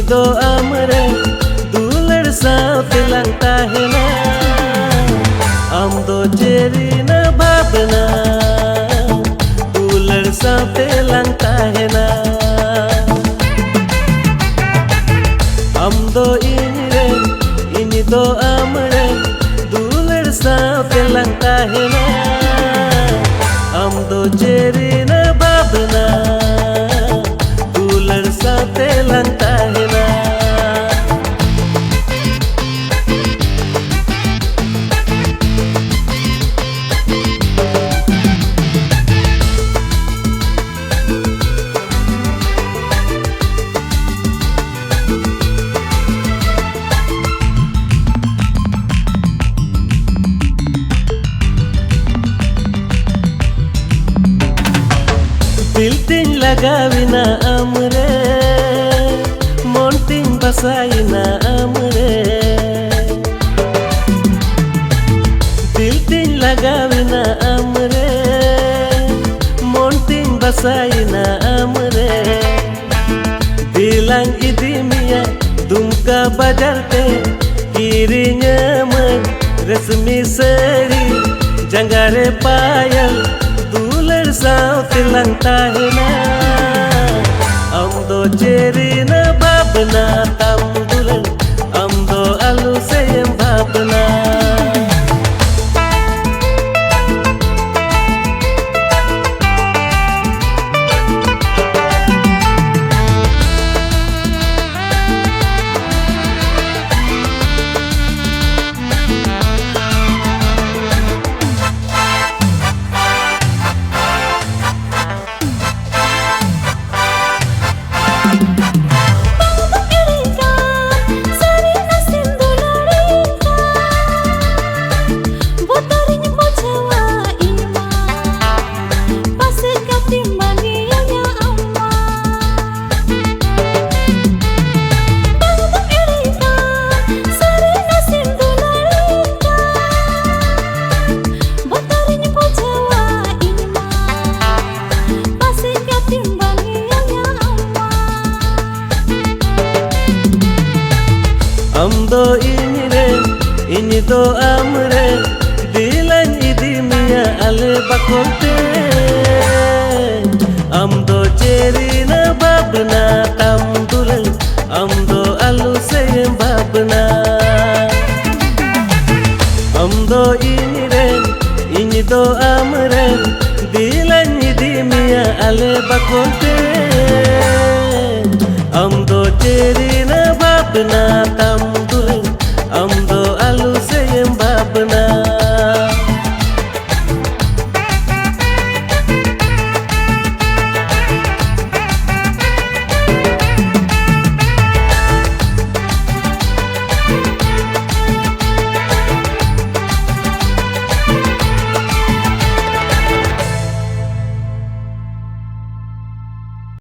do amre dular saate langta hai na am do cheri na bhabna dular saate langta hai na am do ini do amre dular saate langta hai na am do cheri na bhabna dular saate langta hai na Dilting lagawina amre monting basaina amre Dilting lagawina amre monting basaina amre Bilang idimiya dumka bajarte kirinya man resmi sari jangare payal dular saate langta hai na am do cheri na bhabna tam dular am do alu se bhabna am do ini do amre dilan idimiya ale bakolte am do cheri na bhabna tam dular am do alu se bhabna am do ini do amre dilan idimiya ale bakolte am do cheri na bhabna tam dular am do alu se bhabna